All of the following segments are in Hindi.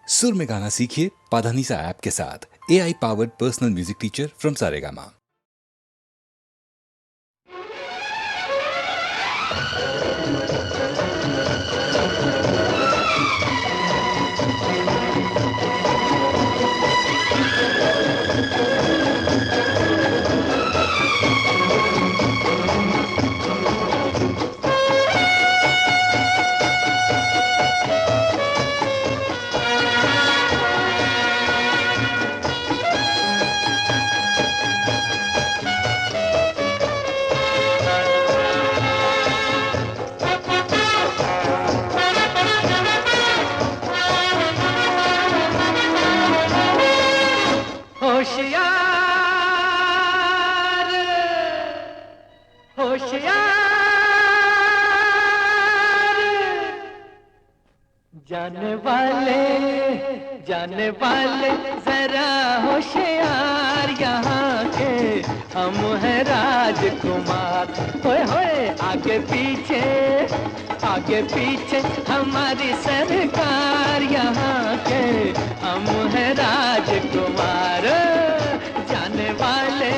सुर में गाना सीखिए पाधानीसा ऐप के साथ। AI powered personal music teacher from Saregama. होशियार होशियार जाने वाले जरा होशियार यहाँ के हम हैं राजकुमार। होए होए आगे पीछे हमारी सरकार यहाँ के हम हैं राजकुमार। जाने वाले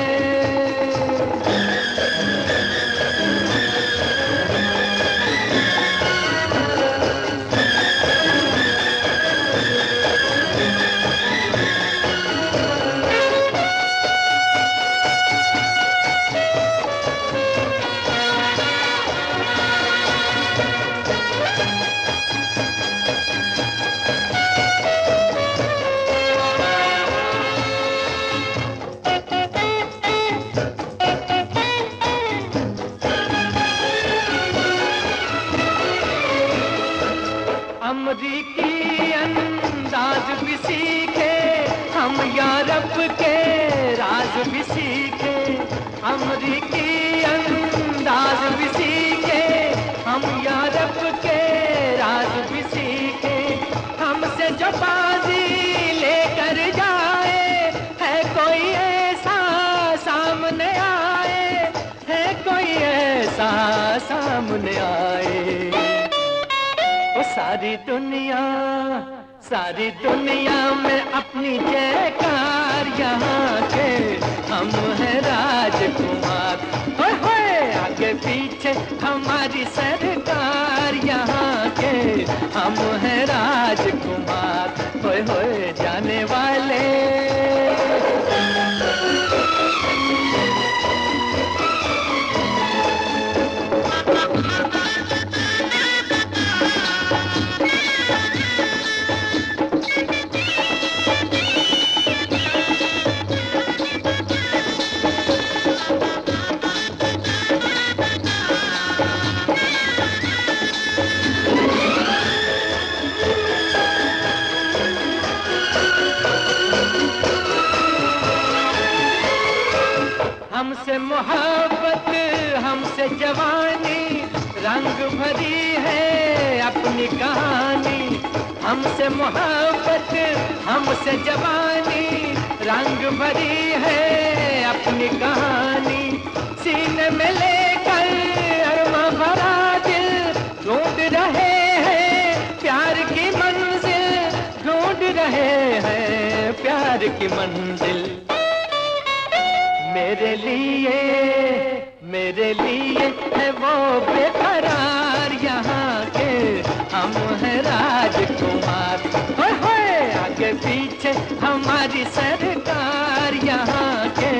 अमरीकी अंदाज भी सीखे हम, यूरोप के राज भी सीखे। अमरीकी अंदाज भी सीखे हम, यूरोप के राज भी सीखे। हमसे जो बाजी लेकर जाए है कोई ऐसा सामने आए, है कोई ऐसा सामने आए। सारी दुनिया में अपनी जयकार यहाँ के हम हैं राजकुमार। होए होए आगे पीछे हमारी सरकार यहाँ के हम हैं राजकुमार। होए होए जाने वाले हमसे मोहब्बत हमसे जवानी रंग भरी है अपनी कहानी। हमसे मोहब्बत हमसे जवानी रंग भरी है अपनी कहानी। सीने में लेकर अरमा भरा दिल ढूंढ रहे हैं प्यार की मंजिल, ढूंढ रहे हैं प्यार की मंजिल। मेरे लिए है वो बेकरार यहाँ के हम हैं राजकुमार। होए होए आगे पीछे हमारी सरकार यहाँ के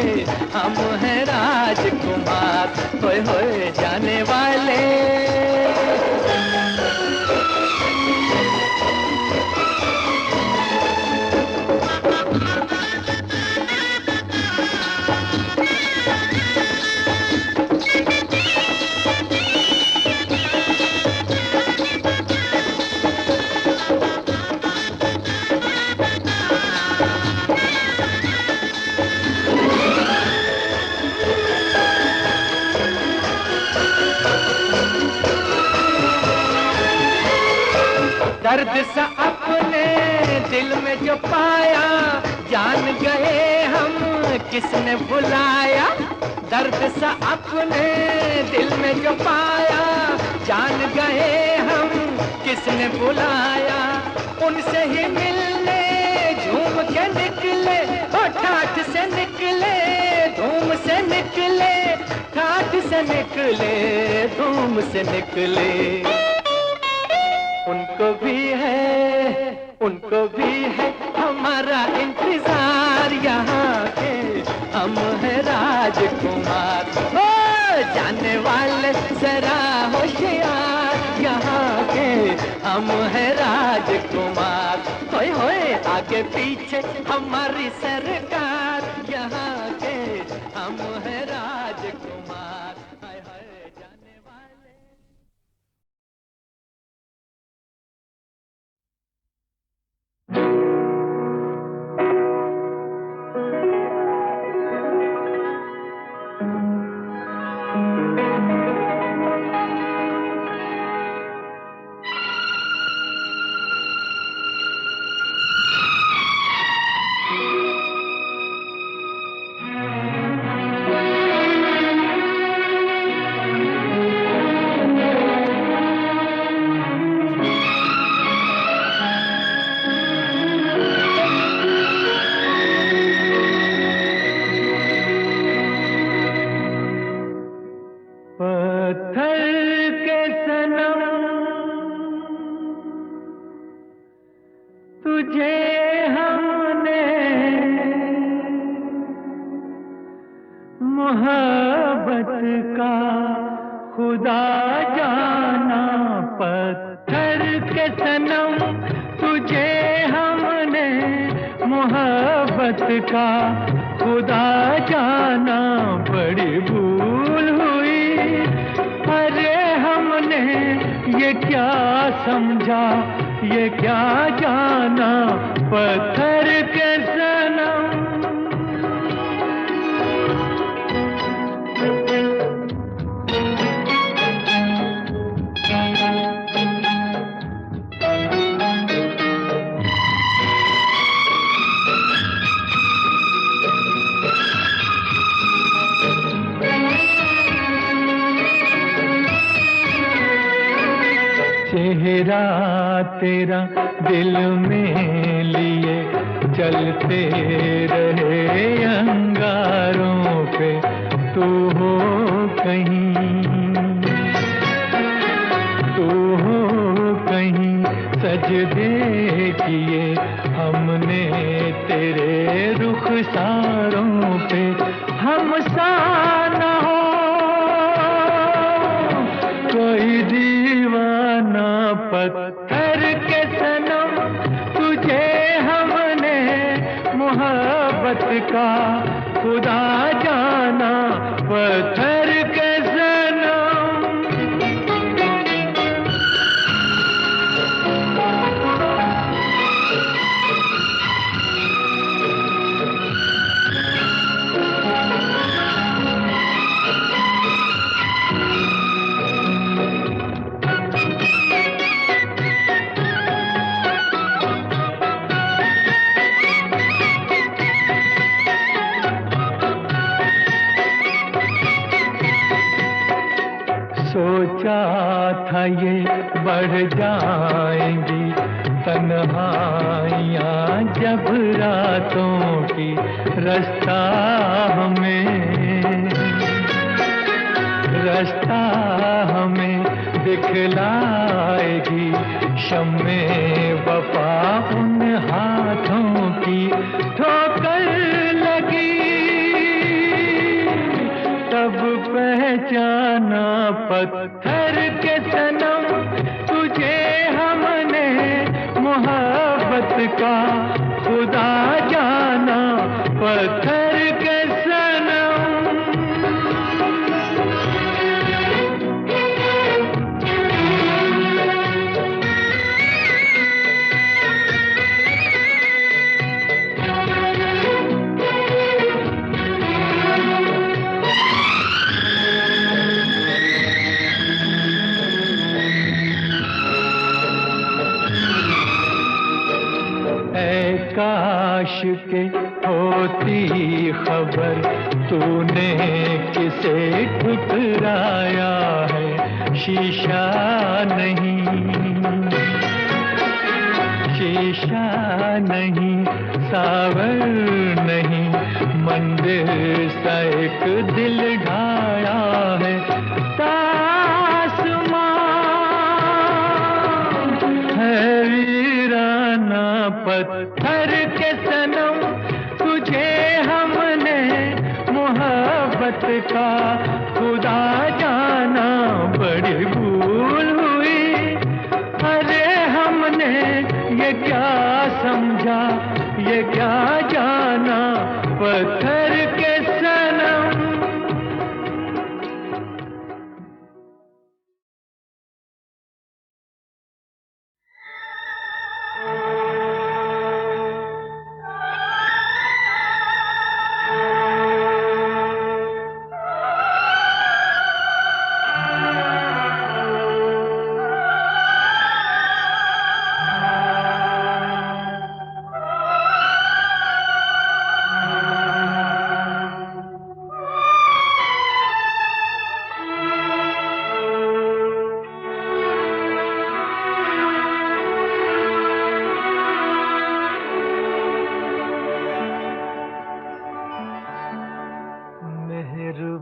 हम हैं राजकुमार। होए होए जाने वाले दर्द सा अपने दिल में जो पाया जान गए हम किसने बुलाया। दर्द सा अपने दिल में जो पाया जान गए हम किसने बुलाया। उनसे ही मिलने निकले, झूम के निकले, ओ ठाठ से निकले, धूम से निकले, ठाठ से निकले, धूम से निकले। उनको भी है हमारा इंतजार यहाँ के, हम है राजकुमार। ओ जाने वाले जरा होशियार यहाँ के, हम है राजकुमार। होए होए आगे पीछे हमारी सरकार यहाँ के, हम है राजकुमार। हाय हाय जाने वाले। चेहरा तेरा दिल में लिए चलते रहे अंगारों पे, तू हो कहीं सजदे किए हमने तेरे रुखसारों पे। हम सा न हो कोई दीवाना पत्थर के सनम, तुझे हमने मोहब्बत का खुदा जाना, पत्थर के सनम। सोचा था ये बढ़ जाएंगी तन्हाइयाँ जब रातों की, रास्ता हमें दिखलाएगी शम्मे वफा उन हाथों की। ठोकर लगी तब पहचाना पत्थर के सनम, तुझे हमने मोहब्बत का खुदा जाना, पत्थर के सनम। काश के होती खबर तूने किसे ठुकराया है, शीशा नहीं शीशा नहीं, सावर नहीं, मंदिर सा एक दिल ढाया है। तासमान है वीराना पत्थर के सनम, तुझे हमने मोहब्बत का खुदा जाना, बड़ी भूल हुई। अरे हमने ये क्या समझा, ये क्या जाना, पत्थर के सनम।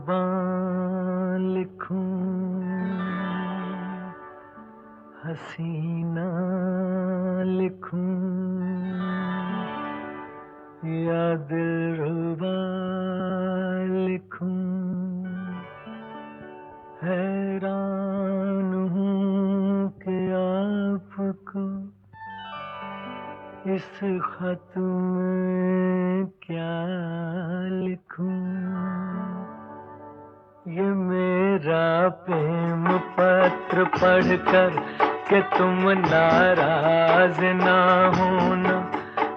मेहरबान लिखूं, हसीना लिखूं, या दिलरुबा लिखूं, हैरान हूँ कि आपको इस खत में क्या लिखूं। ये मेरा प्रेम पत्र पढ़कर कि तुम नाराज ना होना,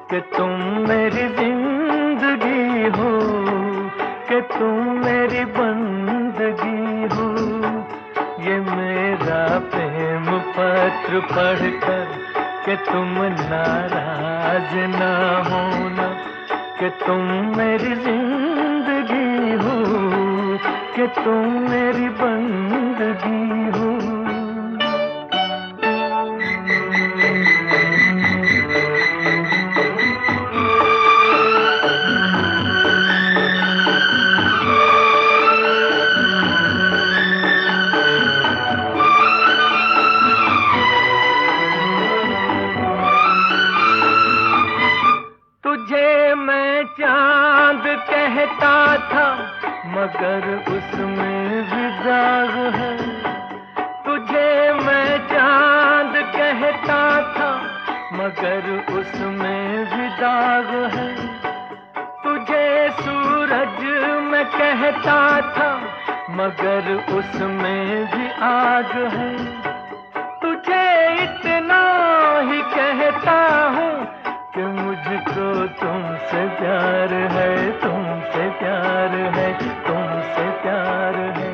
कि तुम मेरी जिंदगी हो, कि तुम मेरी बंदगी हो। ये मेरा प्रेम पत्र पढ़कर कि तुम नाराज ना होना, कि तुम मेरी जिंदगी हो, कि तुम मेरी बंदगी हो। तुझे मैं चांद कहता था, मगर उसमें भी दाग है। तुझे मैं चांद कहता था, मगर उसमें भी दाग है। तुझे सूरज मैं कहता था, मगर उसमें भी आग है। तुझे इतना ही कहता हूँ कि मुझको तुमसे प्यार है, तुमसे प्यार है, तुमसे प्यार है।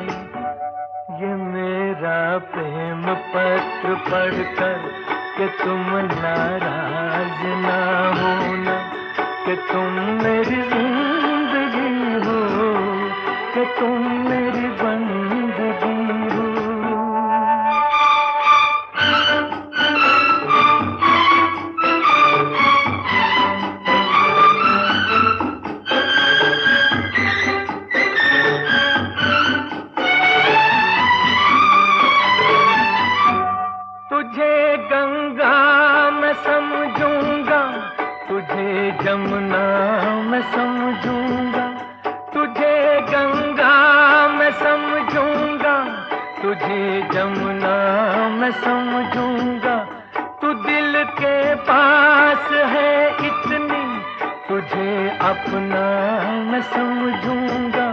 ये मेरा प्रेम पत्र पढ़कर कि तुम नाराज ना होना, कि तुम मेरी जिंदगी हो, कि तुम मेरी बंदगी हो। तुझे गंगा मैं समझूंगा, तुझे जमुना मैं समझूंगा। तुझे गंगा मैं समझूंगा, तुझे जमुना मैं समझूंगा। तू दिल के पास है इतनी, तुझे अपना मैं समझूंगा।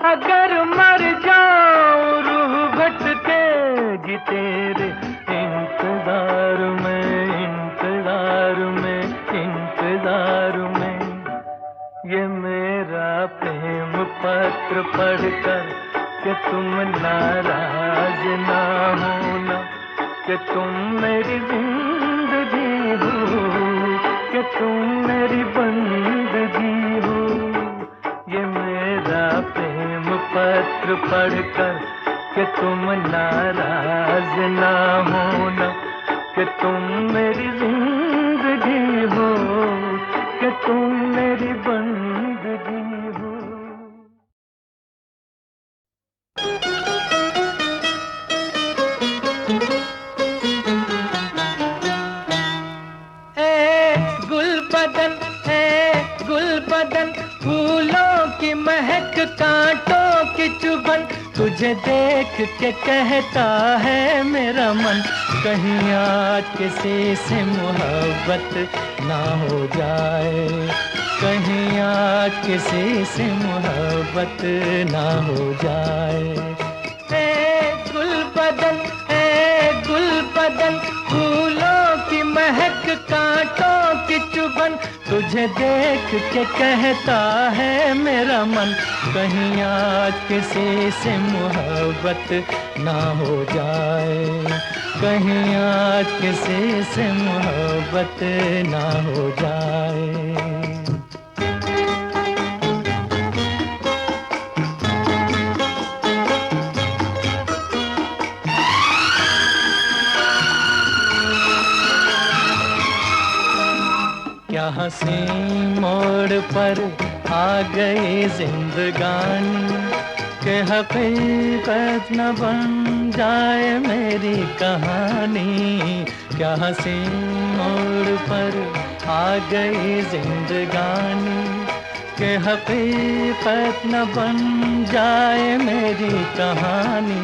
अगर मर जाऊं रूह भटकेगी तेरे इंतजार में, इंतजार में, इंतजार में। ये मेरा प्रेम पत्र पढ़कर कि तुम नाराज ना होना, कि तुम मेरी जिंदगी हो, कि तुम मेरी बंदगी हो। ये मेरा प्रेम पत्र पढ़कर कि तुम नाराज ना होना, कि तुम मेरी जिंदगी बदन है गुल बदन, फूलों की महक कांटों की चुभन, तुझे देख के कहता है मेरा मन, कहीं आज किसी से मोहब्बत ना हो जाए, कहीं आज किसी से मोहब्बत ना हो जाए। गुल बदन है गुल बदन, फूलों की महक कांटों की चुभन, तुझे देख के कहता है मेरा मन, कहीं आज किसी से मोहब्बत ना हो जाए, कहीं आज किसी से मोहब्बत ना हो जाए। क्या हंसी मोड़ पर आ गई जिंदगानी, कि हकीकत न बन जाए मेरी कहानी, क्या हंसी मोड़ पर आ गई जिंदगानी, कि हकीकत न बन जाए मेरी कहानी।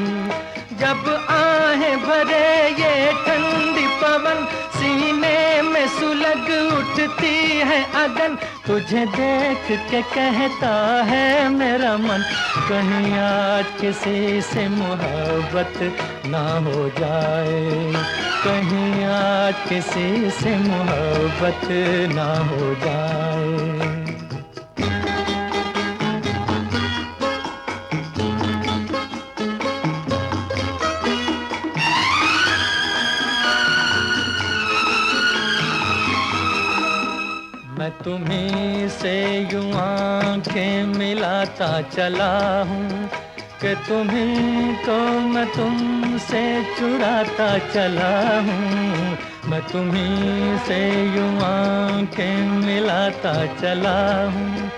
जब आहें भरे ये ठंडी पवन, सीने में सुलग उठती है अगन, तुझे देख के कहता है मेरा मन, कहीं आज किसी से मोहब्बत ना हो जाए, कहीं आज किसी से मोहब्बत ना हो जाए। मैं तुम्हीं से यूं आंखें मिलाता चला हूँ, कि तुम्हीं को मैं तुमसे चुराता चला हूँ, मैं तुम्हीं से यूं आंखें मिलाता चला हूँ,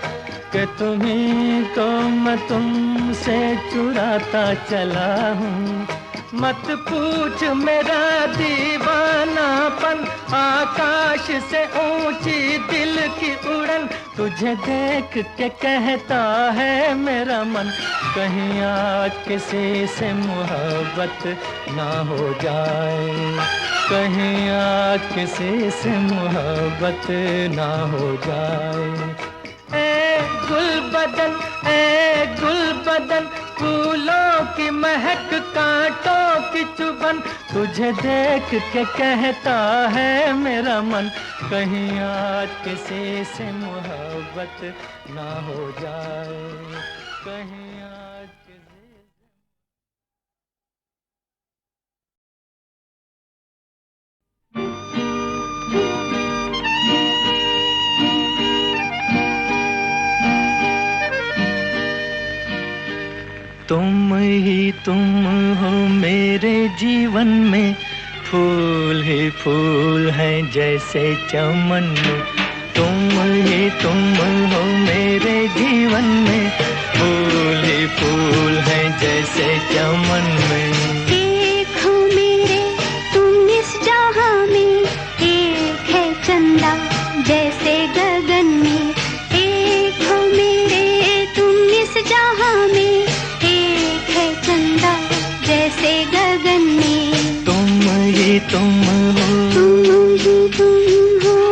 कि तुम्हीं को मैं तुमसे चुराता चला हूँ। मत पूछ मेरा दीवानापन, आकाश से ऊंची दिल की उड़न, तुझे देख के कहता है मेरा मन, कहीं आज किसी से मोहब्बत ना हो जाए, कहीं आज किसी से मोहब्बत ना हो जाए। गुल बदन गुल बदन, फूलों की महक कांटों की चुभन, तुझे देख के कहता है मेरा मन, कहीं आज किसी से मोहब्बत ना हो जाए, कहीं आज किसी तुम हो मेरे जीवन में, फूल ही फूल हैं जैसे चमन में, तुम हो मेरे जीवन में, फूल ही फूल हैं जैसे चमन में। एक हो मेरे तुम इस जहां में, एक है चंदा जैसे गगन में, एक हो मेरे तुम इस जहां में, एक है चंदा जैसे गगन में। तुम ही तुम हो, तुम ही तुम हो।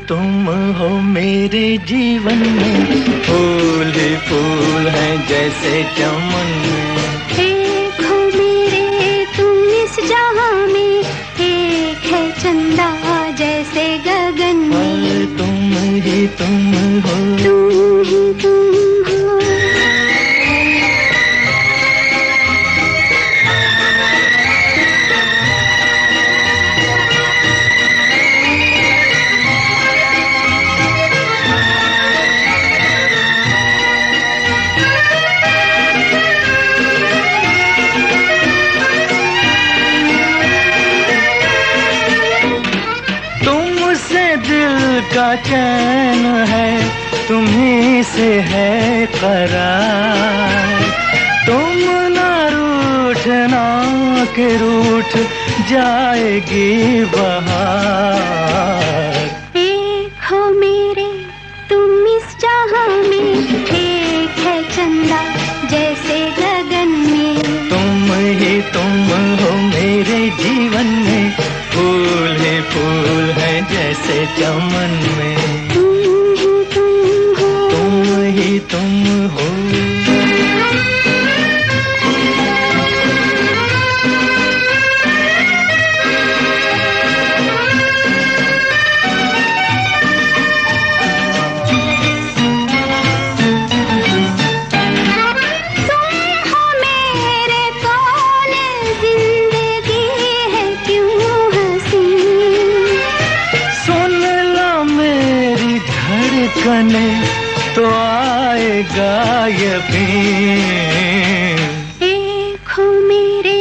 तुम हो मेरे जीवन में, फूल ही फूल हैं जैसे चमन में। एक हो मेरे तुम इस जहां में, एक है चंदा जैसे गगन में। तुम ही तुम हो, तुम ही तुम हो। का चैन है, तुम्हीं से है करार। तुम ना रूठना के रूठ जाएगी बहार। एक हो मेरे तुम इस जहां में, एक है चंदा जैसे गगन में। तुम ही तुम हो मेरे जीवन में, फूल ही फूल है जैसे चमन में। तुम ही तुम हो, तुम ही तुम हो। कने तो आएगा यकीन। एक हो मेरे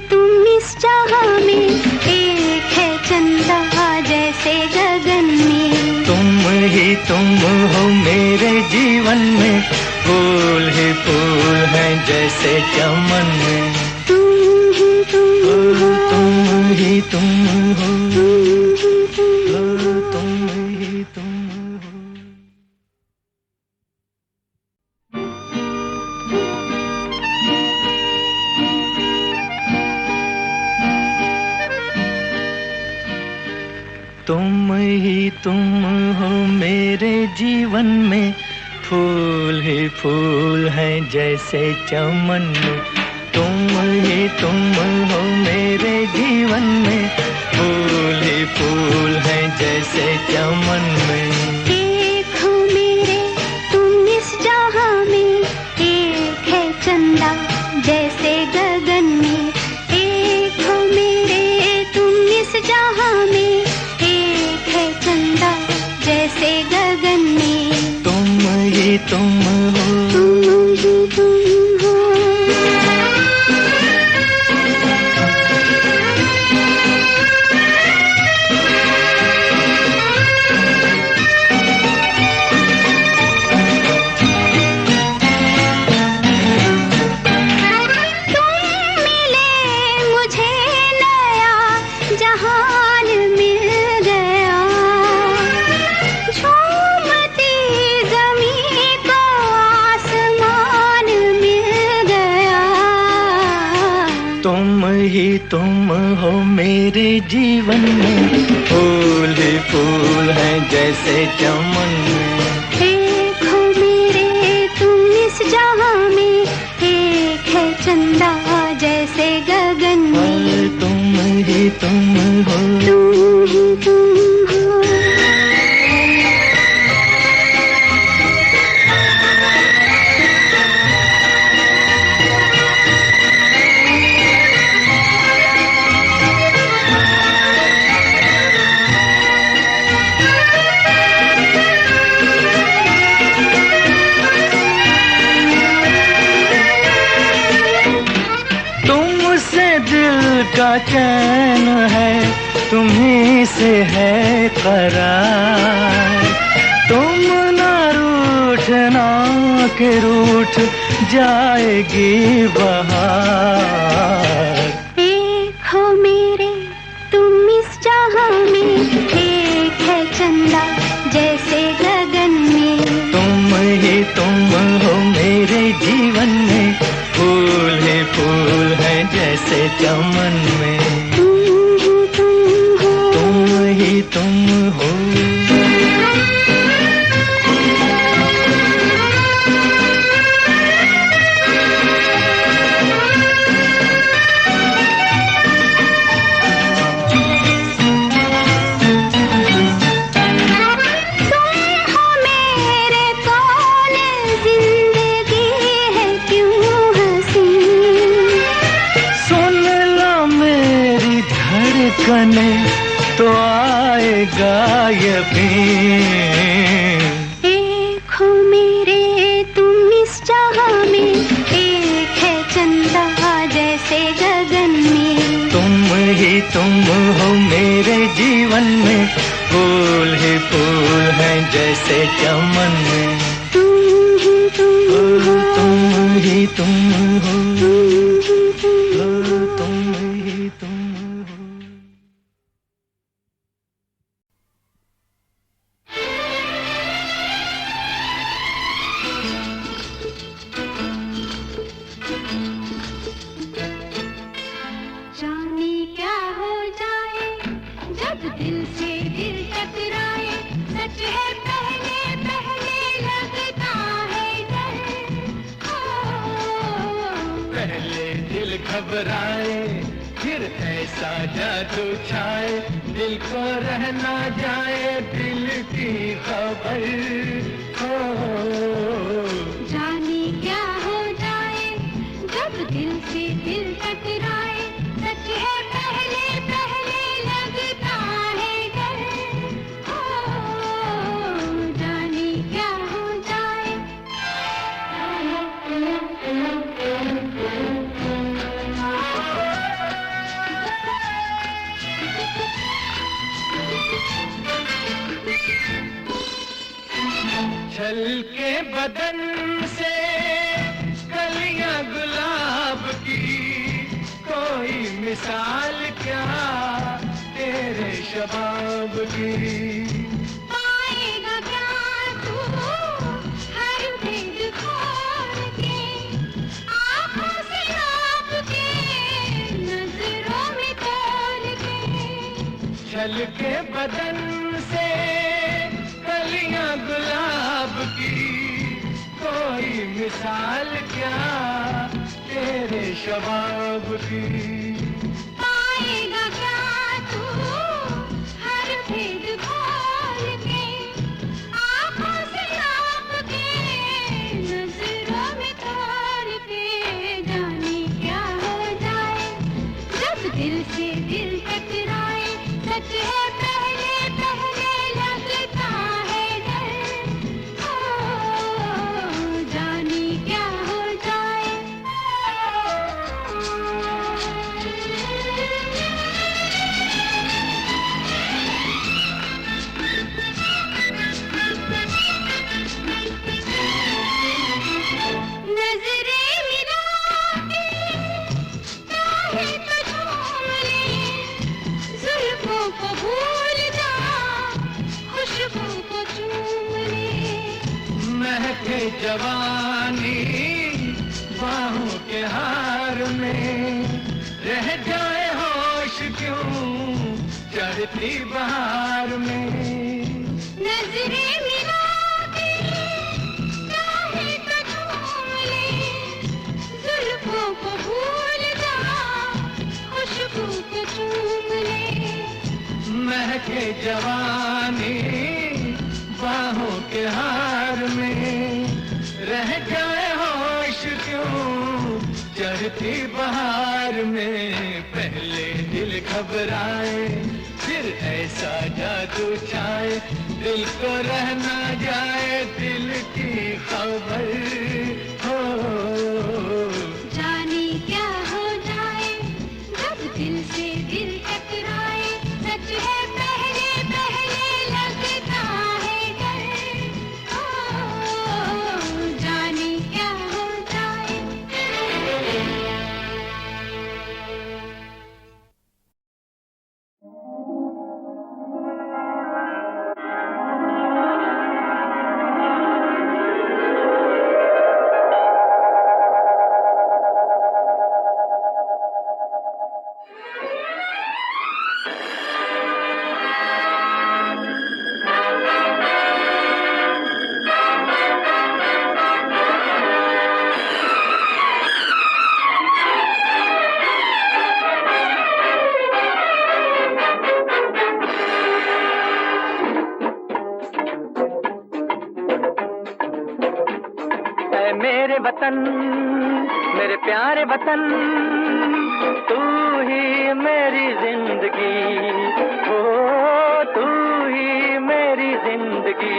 तुम इस जहां में, एक है चंदा जैसे गगन में। तुम ही तुम हो मेरे जीवन में, फूल ही फूल है जैसे चमन में। तुम ही तुम हो, तुम ही तुम हो, तुम ही तुम हो। तुम ही तुम हो। तुम ही तुम हो मेरे जीवन में, फूल ही फूल है जैसे चमन में। तुम ही तुम हो मेरे जीवन में, फूल ही फूल है जैसे चमन में। एक हो मेरे तुम इस जहां में, एक है चंदा जैसे गगन में। एक हो मेरे तुम इस जहां में, एक है चंदा जैसे गगन में। तुम ही तुम हो, तुम ही तुम हो। तुम हो मेरे जीवन में, फूल ही फूल है जैसे चमन में। एक हो मेरे तुम इस जहां में, एक है चंदा जैसे गगन में। तुम ही तुम हो, तुम ही तुम हो। का चैन है, तुम्हीं से है करार। तुम ना रूठना के रूठ जाएगी बहार। एक हो मेरे तुम इस जहां में, एक है चंदा जैसे गगन में। तुम ही तुम हो मेरे जीवन में, फूल ही फूल है जैसे चमन में। तुम ही तुम हो, तुम ही तुम हो। कने तो आएगा यकीन। एक हो मेरे तुम इस जहां में, एक है चंदा जैसे गगन में। तुम ही तुम हो मेरे जीवन में, फूल ही फूल जैसे चमन में। तुम ही तुम हो, तुम ही तुम हो, तुम ही तुम हो। तुम ही तुम हो। जाने क्या हो जाए जब दिल से दिल टकराए, सच है पहले पहले लगता है डर। पहले दिल घबराए, फिर ऐसा जादू छाए, दिल को रहना जाए दिल की खबर हो। जाने क्या हो जाए जब दिल से दिल टकराए, सच है पहले पहले लगता है डर। जाने क्या हो जाए। छल के बदन से कलियां गुलाब की, कोई मिसाल क्या तेरे शबाब की। पाएगा क्या तू हर भेद खोल के, आँखों से नाप के, नजरों में तोल के। छल के बदन से कलियां गुलाब की, कोई मिसाल क्या तेरे शबाब की। पाएगा क्या तू हर भेद खोल के, आँखों से नाप के, नजरों में तोल के। जाने क्या हो जाए जब दिल से दिल टकराए, सच है पहले पहले लगता है डर। जाने क्या हो जाए। नजरें मिला के चाहे तो झूम ले, जुल्फों को भूल जा, खुशबू को चूम ले। महके जवानी बाहों के हार में, रह जाए होश क्यों चढ़ती बहार में। नजरें मिला के चाहे तो झूम ले, जुल्फों को भूल जा, खुशबू को चूम ले। महके जवानी बाहों के हार में, रह जाए होश क्यों चढ़ती बहार में। पहले दिल घबराए, फिर ऐसा जादू छाए, दिल को रहना जाए दिल की खबर हो। जाने क्या हो जाए जब दिल से दिल टकराए, सच है पहले पहले लगता है डर। जाने क्या हो जाए। मेरे वतन, मेरे प्यारे वतन, तू ही मेरी जिंदगी हो, तू ही मेरी जिंदगी।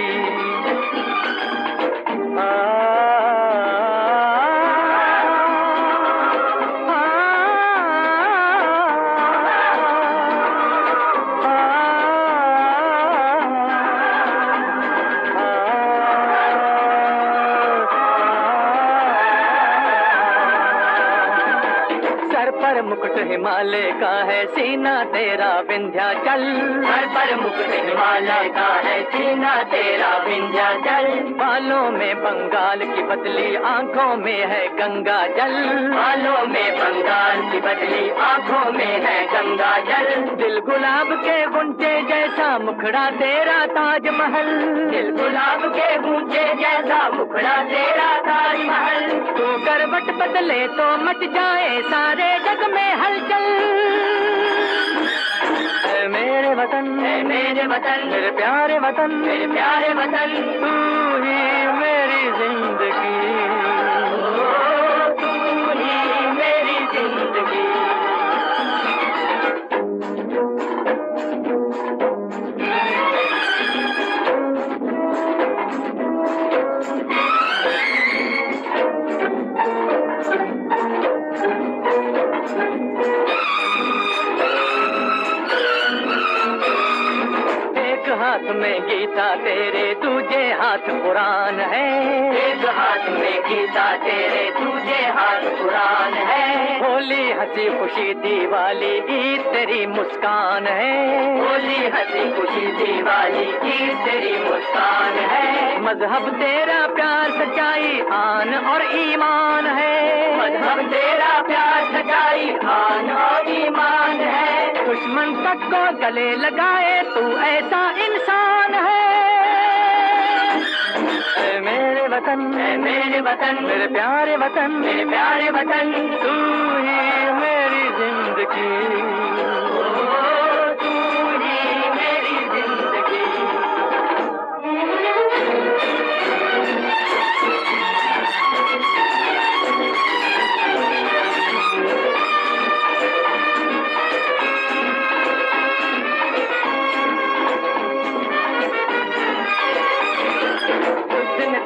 मुकुट हिमालय का है, सीना तेरा विंध्याचल। सर पर मुकुट हिमालय का है, सीना तेरा विंध्याचल। बालों में बंगाल की बदली, आंखों में है गंगा जल। बालों में बंगाल की बदली, आंखों में है गंगा जल। दिल गुलाब के गुंचे जैसा मुखड़ा तेरा ताजमहल। दिल गुलाब के गूंजे जैसा मुखड़ा तेरा ताजमहल। तू करवट बदले तो मच जाए सारे जग में हलचल। ऐ मेरे वतन, ऐ मेरे वतन, मेरे प्यारे वतन, मेरे प्यारे वतन, तू ही मेरी जिंदगी। तू ही मेरी जिंदगी। हाथ में गीता तेरे, दूजे हाथ कुरान है। एक हाथ में गीता तेरे, दूजे हाथ कुरान है। होली हंसी खुशी दिवाली, ईद तेरी मुस्कान है। होली हंसी खुशी दिवाली, ईद तेरी मुस्कान है। मजहब तेरा प्यार सच्चाई, आन और ईमान है। मजहब तेरा प्यार सच्चाई, आन और ईमान है। दुश्मन तक को गले लगाए तू ऐसा इंसान है। ऐ मेरे वतन, ऐ मेरे वतन, मेरे प्यारे वतन, मेरे प्यारे वतन, तू ही मेरी जिंदगी। तू ही मेरी जिंदगी।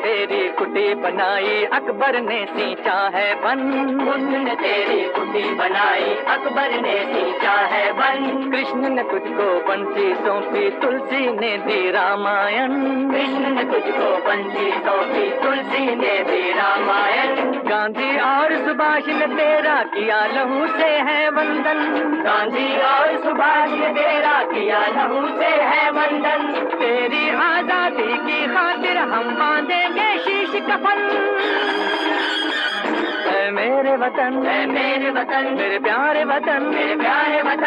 तेरी कुटी बनाई, अकबर ने सींचा है वन। उसने तेरी कुटी बनाई, अकबर ने सींचा है वन। कृष्ण ने तुझको बंसी सौंपी, तुलसी ने दी रामायण। कृष्ण ने तुझको बंसी सौंपी, तुलसी ने दी रामायण। गांधी और सुभाष ने तेरा किया लहू से है वंदन। गांधी और सुभाष ने तेरा किया लहू से है वंदन। तेरी आजादी की खातिर हम बांधेंगे शीश कफन। ऐ मेरे वतन, ऐ मेरे वतन, मेरे प्यारे वतन, मेरे प्यारे वतन,